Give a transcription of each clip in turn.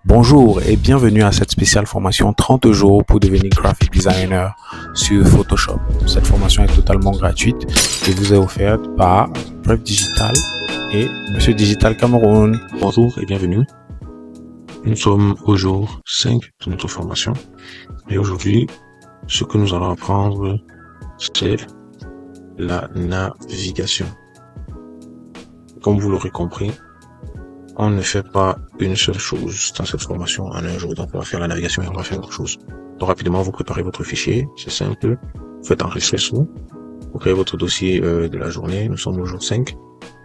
Bonjour et bienvenue à cette spéciale formation 30 jours pour devenir graphic designer sur Photoshop. Cette formation est totalement gratuite et vous est offerte par Preuve Digital et Monsieur Digital Cameroun. Bonjour et bienvenue. Nous sommes au jour 5 de notre formation et aujourd'hui, ce que nous allons apprendre, c'est la navigation. Comme vous l'aurez compris, on ne fait pas une seule chose dans cette formation en un jour. Donc, on va faire la navigation et on va faire autre chose. Donc, rapidement, vous préparez votre fichier. C'est simple. Vous faites enregistrer sous. Vous créez votre dossier de la journée. Nous sommes au jour 5.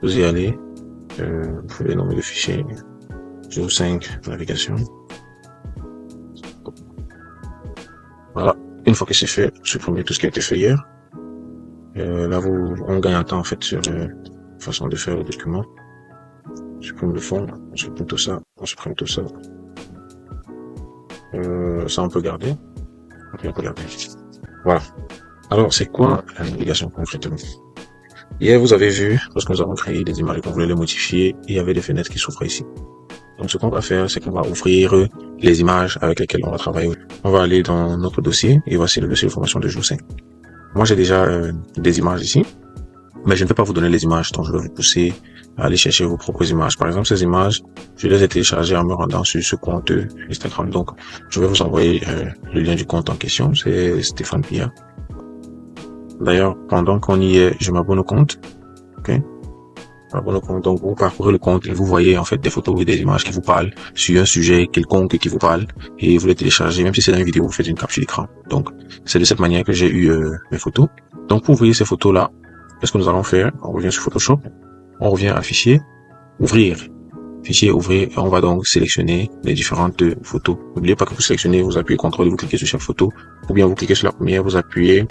Vous y allez. Vous pouvez nommer le fichier jour 5 navigation. Voilà. Une fois que c'est fait, supprimez tout ce qui a été fait hier. Là, on gagne un temps en fait sur la façon de faire le document. On supprime le fond, on supprime tout ça, on supprime tout ça. Ça on peut garder. Ok, on peut garder. Voilà. Alors, c'est quoi la navigation concrètement? Hier, vous avez vu, lorsque nous avons créé des images et qu'on voulait les modifier, il y avait des fenêtres qui s'ouvraient ici. Donc, ce qu'on va faire, c'est qu'on va ouvrir les images avec lesquelles on va travailler. On va aller dans notre dossier, et voici le dossier de formation de jour 5. Moi, j'ai déjà des images ici, mais je ne vais pas vous donner les images, donc je vais vous pousser à aller chercher vos propres images. Par exemple, ces images, je les ai téléchargées en me rendant sur ce compte Instagram. Donc, je vais vous envoyer le lien du compte en question. C'est Stéphane Pia. D'ailleurs, pendant qu'on y est, je m'abonne au compte. Ok, m'abonne au compte. Donc, vous parcourez le compte et vous voyez en fait des photos et des images qui vous parlent sur un sujet quelconque qui vous parle et vous les téléchargez. Même si c'est dans une vidéo, vous faites une capture d'écran. Donc, c'est de cette manière que j'ai eu mes photos. Donc, pour ouvrir ces photos-là, qu'est-ce que nous allons faire? On revient sur Photoshop. On revient à fichier, ouvrir, fichier, ouvrir, et on va donc sélectionner les différentes photos. N'oubliez pas que vous sélectionnez, vous appuyez CTRL et vous cliquez sur chaque photo, ou bien vous cliquez sur la première, vous appuyez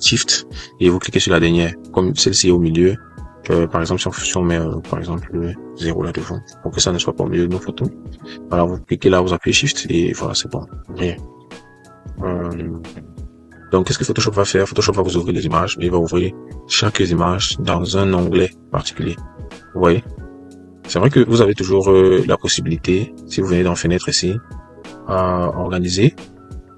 Shift et vous cliquez sur la dernière, comme celle-ci au milieu. Par exemple, si on met par exemple le 0 là devant, pour que ça ne soit pas au milieu de nos photos. Voilà, vous cliquez là, vous appuyez Shift et voilà, c'est bon. Ouvrir. Donc, qu'est-ce que Photoshop va faire? Photoshop va vous ouvrir les images, mais il va ouvrir chaque image dans un onglet particulier. Vous voyez? C'est vrai que vous avez toujours la possibilité, si vous venez dans Fenêtre ici, à organiser,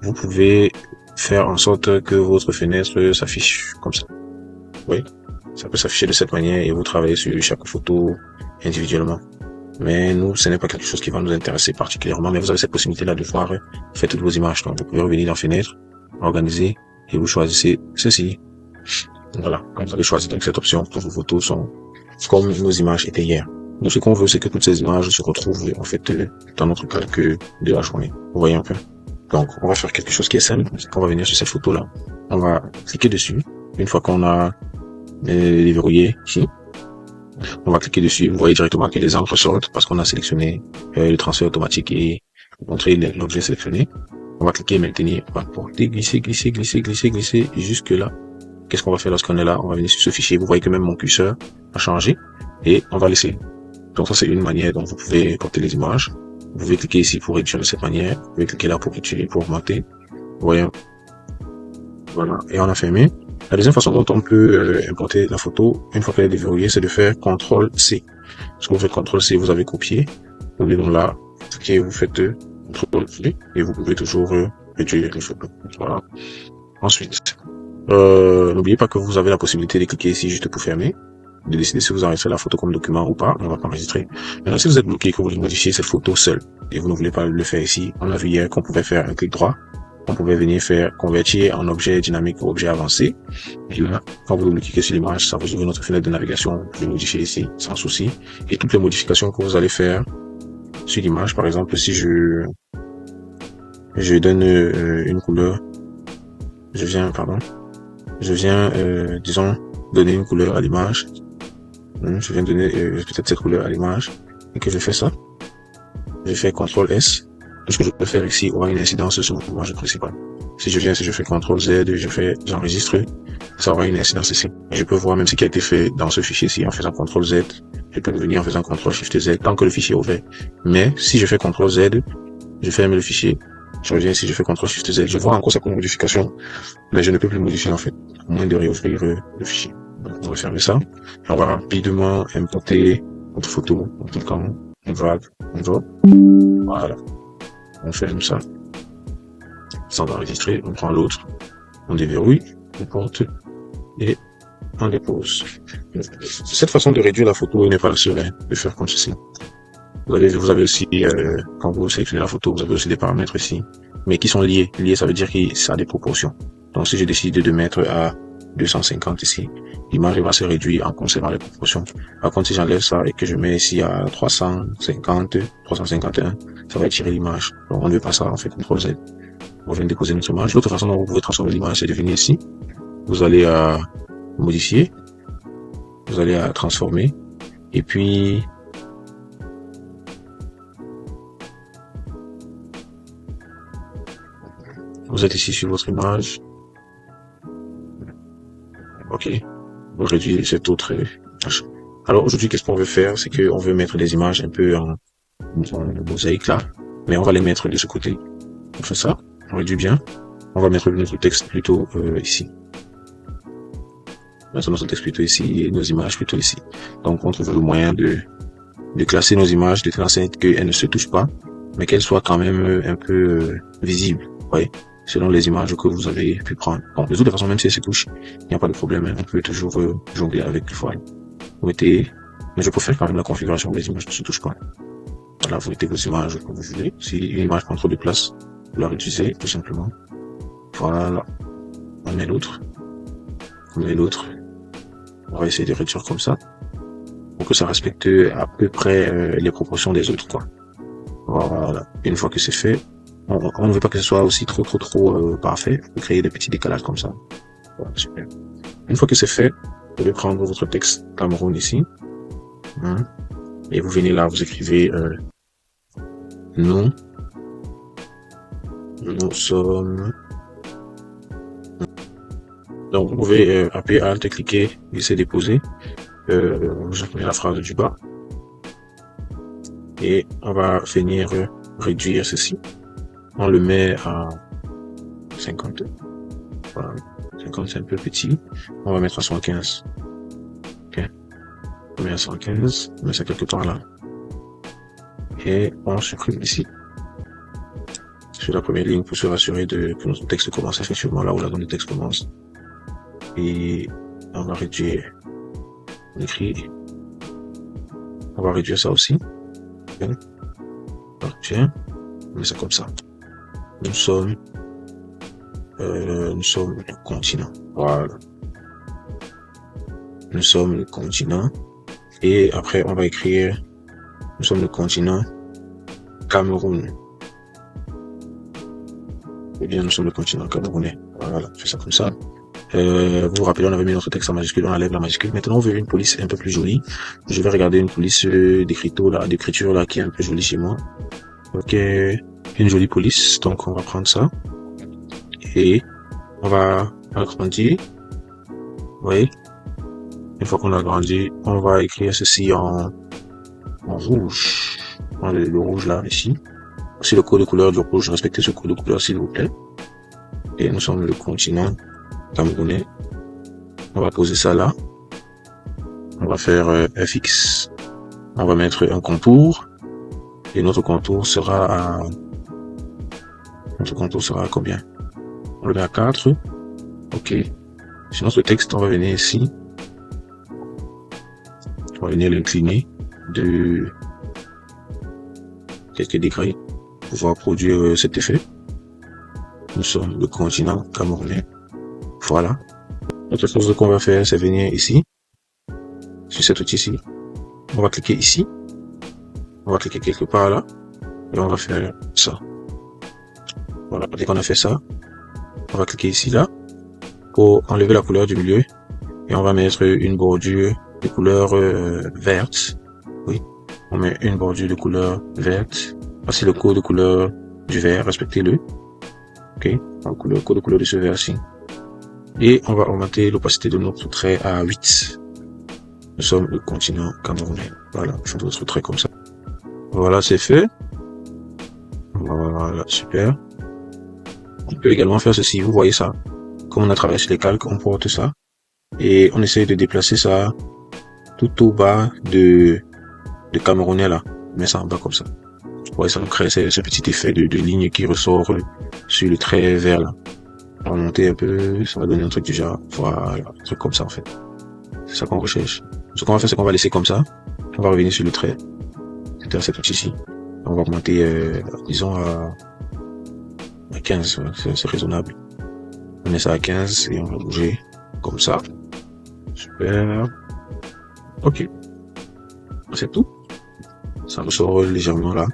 vous pouvez faire en sorte que votre fenêtre s'affiche comme ça. Vous voyez? Ça peut s'afficher de cette manière et vous travaillez sur chaque photo individuellement. Mais nous, ce n'est pas quelque chose qui va nous intéresser particulièrement, mais vous avez cette possibilité-là de voir faire toutes vos images. Donc, vous pouvez revenir dans Fenêtre, organiser et vous choisissez ceci. Voilà, quand vous avez choisi donc cette option, toutes vos photos sont comme nos images étaient hier. Donc ce qu'on veut, c'est que toutes ces images se retrouvent en fait dans notre calcul de la journée. Vous voyez un peu. Donc on va faire quelque chose qui est simple, c'est qu'on va venir sur cette photo-là. On va cliquer dessus. Une fois qu'on a déverrouillé ici, on va cliquer dessus. Vous voyez directement que les encres sortent parce qu'on a sélectionné le transfert automatique et montrer l'objet sélectionné. On va cliquer maintenir, on va porter, glisser jusque là. Qu'est-ce qu'on va faire lorsqu'on est là? On va venir sur ce fichier. Vous voyez que même mon curseur a changé et on va laisser. Donc ça, c'est une manière dont vous pouvez porter les images. Vous pouvez cliquer ici pour réduire de cette manière. Vous pouvez cliquer là pour réduire, pour augmenter. Vous voyez? Voilà. Et on a fermé. La deuxième façon dont on peut importer la photo, une fois qu'elle est déverrouillée, c'est de faire CTRL-C. Parce que vous faites CTRL-C, vous avez copié. Vous venez donc là, cliquez, vous faites CTRL-C et vous pouvez toujours réduire les photos. Voilà. Ensuite, n'oubliez pas que vous avez la possibilité de cliquer ici juste pour fermer, de décider si vous enregistrez la photo comme document ou pas. On va pas enregistrer. Maintenant, si vous êtes bloqué, que vous voulez modifier cette photo seule et vous ne voulez pas le faire ici, on a vu hier qu'on pouvait faire un clic droit. On pouvait venir faire convertir en objet dynamique ou objet avancé. Et là, quand vous cliquez sur l'image, ça vous ouvre notre fenêtre de navigation. Vous pouvez modifier ici sans souci. Et toutes les modifications que vous allez faire sur l'image, par exemple, si je donne une couleur, je viens, disons, donner une couleur à l'image. Je viens donner peut-être cette couleur à l'image et que je fais ça. Je fais CTRL-S. Tout ce que je peux faire ici aura une incidence sur mon image principale. Si je fais CTRL-Z, j'enregistre, ça aura une incidence ici. Je peux voir même ce qui a été fait dans ce fichier-ci en faisant CTRL-Z. Je peux revenir en faisant CTRL-SHIFT-Z tant que le fichier est ouvert. Mais si je fais CTRL-Z, je ferme le fichier. Je reviens ici, je fais CTRL-SHIFT-Z. Je vois encore certaines modifications, mais je ne peux plus modifier en fait, à moins de réouvrir le fichier. Donc, on va fermer ça. Et on va rapidement importer notre photo en cliquant on drag, on drop. Voilà. On fait comme ça. Ça va enregistrer, on prend l'autre, on déverrouille, on porte et on dépose. Cette façon de réduire la photo n'est pas la seule, de faire comme ceci. Vous avez aussi, quand vous sélectionnez la photo, vous avez aussi des paramètres ici, mais qui sont liés. Liés, ça veut dire que ça a des proportions. Donc, si je décide de mettre à 250 ici, l'image va se réduire en conservant les proportions. Par contre, si j'enlève ça et que je mets ici à 350, 351, ça va étirer l'image. Donc, on ne veut pas ça, on fait CTRL Z. On vient de déposer notre image. L'autre façon dont vous pouvez transformer l'image, c'est de venir ici. Vous allez à modifier. Vous allez à transformer. Et puis, vous êtes ici sur votre image. Ok. Vous réduisez cette autre image. Alors aujourd'hui, qu'est-ce qu'on veut faire? C'est qu'on veut mettre des images un peu en mosaïque là. Mais on va les mettre de ce côté. On fait ça. On réduit bien. On va mettre notre texte plutôt ici. Mettre notre texte plutôt ici et nos images plutôt ici. Donc on trouve le moyen de classer nos images, de faire en sorte qu'elles ne se touchent pas, mais qu'elles soient quand même un peu visibles. Ouais. Selon les images que vous avez pu prendre. Bon, de toute façon, même si elles se touchent, il n'y a pas de problème. Hein. On peut toujours jongler avec le foil. Vous mettez, mais je préfère quand même la configuration où les images ne se touchent pas. Voilà, vous mettez vos images comme vous voulez. Si une image prend trop de place, vous la réduisez tout simplement. Voilà. On met l'autre. On met l'autre. On va essayer de réduire comme ça. Pour que ça respecte à peu près les proportions des autres, quoi. Voilà. Une fois que c'est fait, on ne veut pas que ce soit aussi trop parfait. Vous pouvez créer des petits décalages comme ça. Voilà, super. Une fois que c'est fait, vous pouvez prendre votre texte Cameroun ici. Et vous venez là, vous écrivez nous sommes. Donc vous pouvez appuyer Alt, cliquer, laisser déposer. Je mets la phrase du bas. Et on va venir réduire ceci. On le met à 50. Voilà. 50 c'est un peu petit. On va mettre à 115. Ok. On met à 115. On met ça quelque part là. Et on supprime ici. Sur la première ligne pour se rassurer que notre texte commence effectivement là où la zone de texte commence. Et on va réduire. On écrit. On va réduire ça aussi. Bien. Tiens. On met ça comme ça. Nous sommes le continent. Voilà. Nous sommes le continent. Et après, on va écrire, nous sommes le continent Cameroun. Eh bien, nous sommes le continent camerounais. Voilà, on fait ça comme ça. Vous vous rappelez, on avait mis notre texte en majuscule, on enlève la majuscule. Maintenant, on veut une police un peu plus jolie. Je vais regarder une police d'écriture là, qui est un peu jolie chez moi. Ok. Une jolie police, donc on va prendre ça et on va agrandir. Vous voyez, une fois qu'on a agrandi, on va écrire ceci en rouge, le rouge là ici. C'est le code de couleur du rouge, respectez ce code de couleur s'il vous plaît. Et nous sommes le continent camerounais. On va poser ça là. On va faire FX. On va mettre un contour et notre contour sera à combien? On le met à 4. Ok. Sur notre texte, on va venir ici. On va venir l'incliner de quelques degrés pour pouvoir produire cet effet. Nous sommes le continent camerounais. Voilà. Autre chose qu'on va faire, c'est venir ici. Sur cet outil-ci. On va cliquer ici. On va cliquer quelque part là. Et on va faire ça. Voilà, dès qu'on a fait ça, on va cliquer ici, là, pour enlever la couleur du milieu. Et on va mettre une bordure de couleur verte. Oui, on met une bordure de couleur verte. Voici le code de couleur du vert, respectez-le. Ok, le code de couleur de ce vert-ci. Et on va augmenter l'opacité de notre trait à 8. Nous sommes le continent camerounais. Voilà, je fais d'autres traits comme ça. Voilà, c'est fait. Voilà, super. On peut également faire ceci, vous voyez ça. Comme on a travaillé sur les calques, on porte ça. Et on essaie de déplacer ça tout au bas de camerounais là. On met ça en bas comme ça. Ouais, ça nous crée ce petit effet de ligne qui ressort sur le trait vert là. On va monter un peu, ça va donner un truc du genre, voilà, un truc comme ça en fait. C'est ça qu'on recherche. Ce qu'on va faire, c'est qu'on va laisser comme ça. On va revenir sur le trait. C'était à cet outil-ci. On va augmenter, disons, à 15, ouais, c'est raisonnable. On met ça à 15 et on va bouger comme ça. Super. Ok. C'est tout. Ça ressort légèrement là.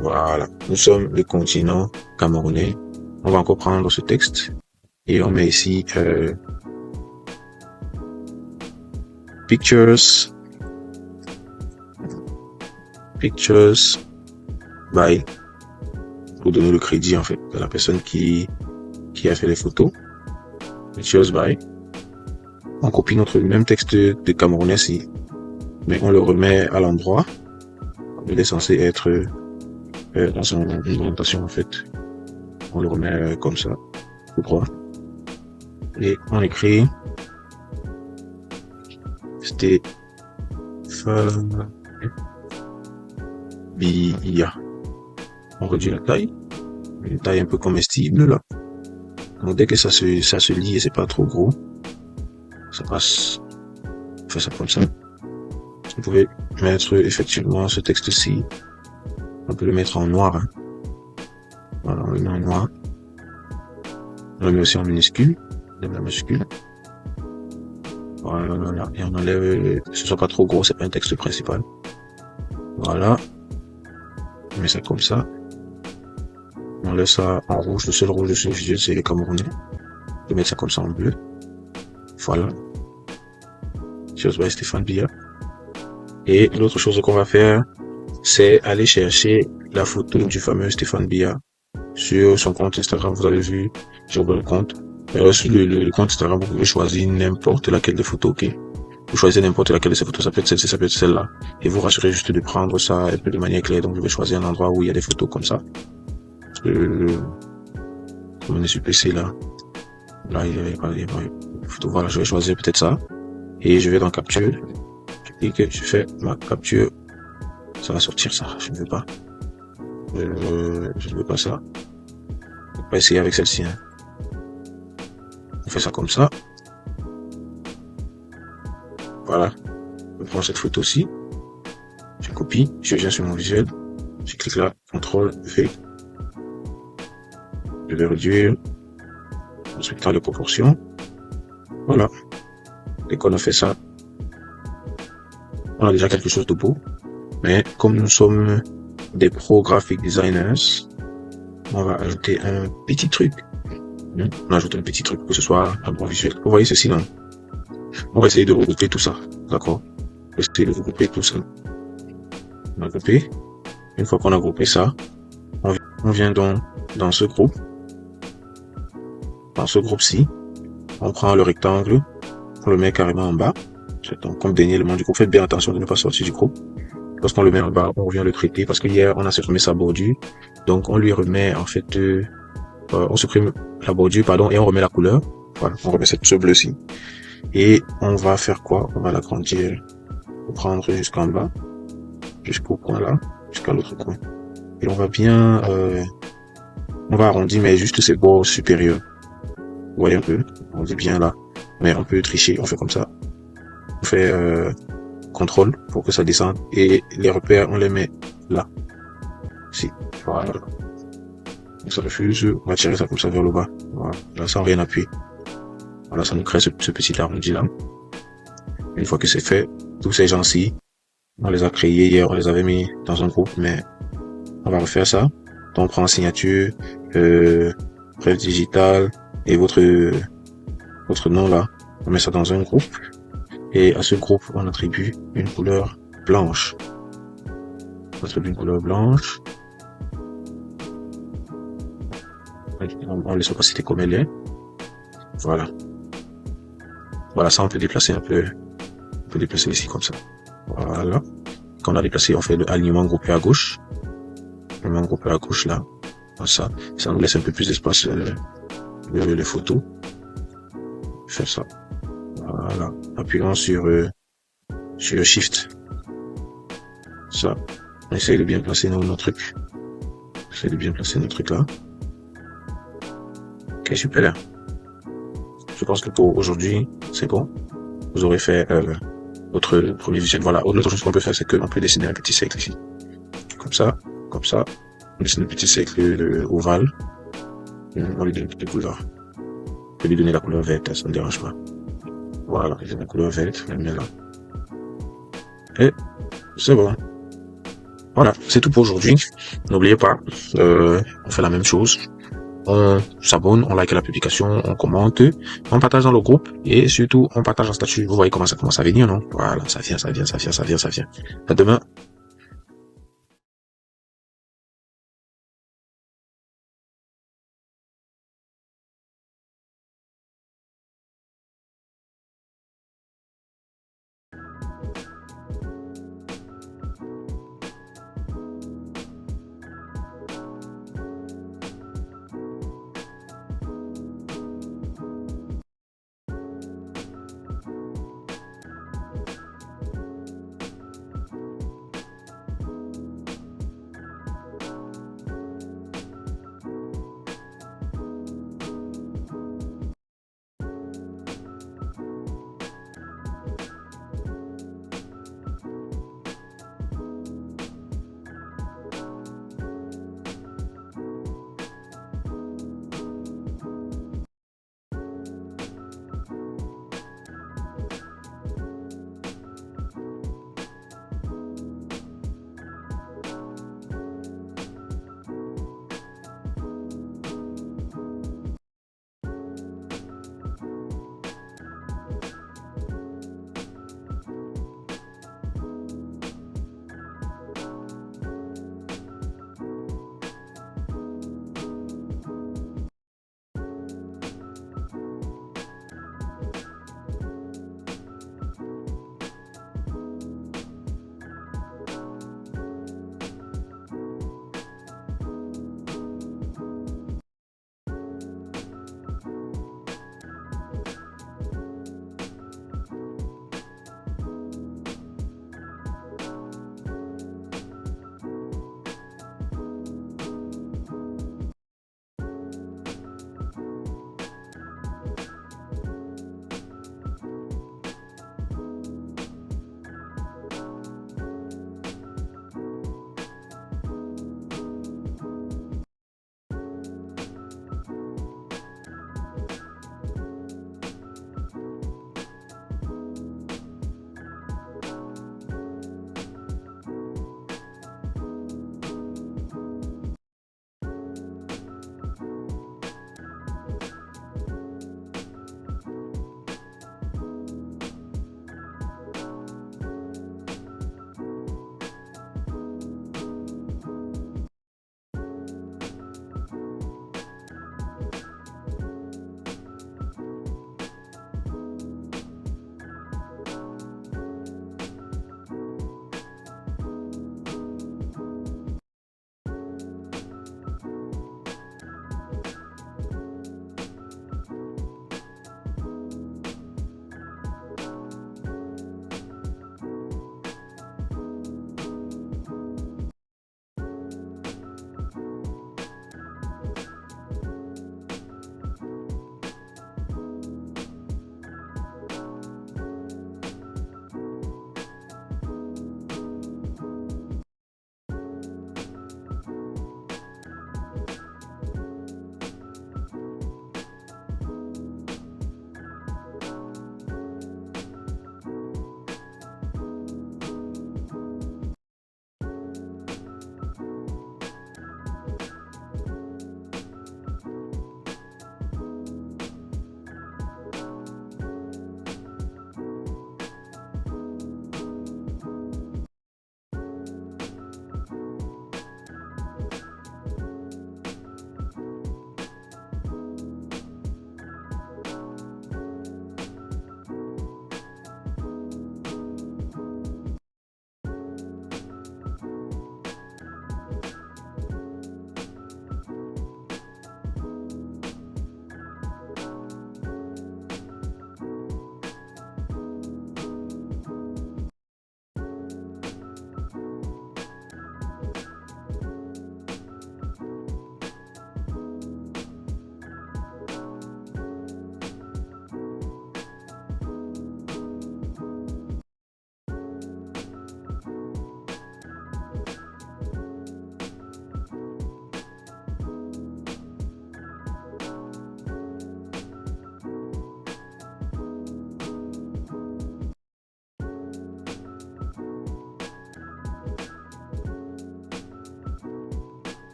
Voilà. Nous sommes le continent camerounais. On va encore prendre ce texte et on met ici pictures by, pour donner le crédit en fait à la personne qui a fait les photos. Pictures by. On copie notre même texte de camerounais ici, mais on le remet à l'endroit. Il est censé être dans son orientation en fait. On le remet comme ça, tout droit. Et on écrit Stéphane Biya. On réduit la taille. Une taille un peu comestible là. Donc dès que ça se lit et c'est pas trop gros, ça passe. On fait ça comme ça. Vous pouvez mettre effectivement ce texte-ci. On peut le mettre en noir. Hein. Voilà, on le met en noir. On le met aussi en minuscule. On met la minuscule. Voilà. Et on enlève, que ce soit pas trop gros, c'est pas un texte principal. Voilà. On met ça comme ça. On laisse ça en rouge. Le seul rouge de ce visuel, c'est les Camerounais. On peut mettre ça comme ça en bleu. Voilà. Chose by Stéphane Biya. Et l'autre chose qu'on va faire, c'est aller chercher la photo du fameux Stéphane Biya sur son compte Instagram. Vous avez vu, j'ai ouvert le compte. Sur le compte Instagram, vous pouvez choisir n'importe laquelle des photos, ok? Vous choisissez n'importe laquelle de ces photos, ça peut être celle-ci, ça peut être celle-là. Et vous rassurez juste de prendre ça un peu de manière claire. Donc, je vais choisir un endroit où il y a des photos comme ça. Comme on est sur PC là. Là, il y a des photos. Voilà, je vais choisir peut-être ça. Et je vais dans Capture. Je dis que je fais ma capture. Ça va sortir ça. Je ne veux pas. Je ne veux pas ça. On va essayer avec celle-ci. Hein. On fait ça comme ça. Voilà. Je prends cette photo-ci. Je copie. Je viens sur mon visuel. Je clique là. CTRL V. Je vais réduire. En respectant les proportions. Voilà. Dès qu'on a fait ça, on a déjà quelque chose de beau. Mais comme nous sommes des pro graphic designers, on va ajouter un petit truc. On ajoute un petit truc pour que ce soit un bon visuel. Vous voyez ceci là. On va essayer de regrouper tout ça. D'accord? On va essayer de regrouper tout ça. On a groupé. Une fois qu'on a groupé ça, on vient donc dans ce groupe. Dans ce groupe-ci, on prend le rectangle, on le met carrément en bas. C'est donc comme dernier élément du groupe. Faites bien attention de ne pas sortir du groupe. Lorsqu'on le met en bas, on revient le traiter parce qu'hier, on a supprimé sa bordure. Donc, on lui remet, en fait, on supprime la bordure, pardon, et on remet la couleur. Voilà, on remet ce bleu-ci. Et on va faire quoi? On va l'agrandir pour prendre jusqu'en bas, jusqu'au point là, jusqu'à l'autre coin. Et on va bien, on va arrondir, mais juste ses bords supérieurs. Vous voyez un peu? On dit bien là. Mais on peut tricher, on fait comme ça. On fait contrôle pour que ça descende. Et les repères, on les met là. Si. Voilà. Donc ça refuse, on va tirer ça comme ça vers le bas. Voilà. Là, sans rien appuyer. Voilà, ça nous crée ce petit arrondi là. Une fois que c'est fait, tous ces gens-ci, on les a créés hier, on les avait mis dans un groupe, mais on va refaire ça. Donc on prend signature, bref digital et votre nom là. On met ça dans un groupe. Et à ce groupe, on attribue une couleur blanche. On attribue une couleur blanche. On laisse l'opacité comme elle est. Voilà. Voilà, ça on peut déplacer un peu. On peut déplacer ici comme ça. Voilà. Quand on a déplacé, on fait le alignement groupé à gauche. Alignement groupé à gauche là. Comme ça. Ça nous laisse un peu plus d'espace les photos. Faire ça. Voilà. Appuyant sur Shift. ça. On essaye de bien placer nos trucs. On essaye de bien placer nos trucs là. Ok, super. Je pense que pour aujourd'hui, c'est bon. Vous aurez fait votre premier visuel. Voilà. L'autre chose qu'on peut faire, c'est qu'on peut dessiner un petit cercle ici. Comme ça. On dessine un petit cercle ovale. On lui donne toutes les couleurs. On peut lui donner la couleur verte, ça ne dérange pas. Voilà, j'ai la couleur verte, je la mets là. Et c'est bon. Voilà, c'est tout pour aujourd'hui. N'oubliez pas, on fait la même chose. On s'abonne, on like la publication, on commente, on partage dans le groupe et surtout on partage en statut. Vous voyez comment ça commence à venir, non? Voilà, ça vient. À demain.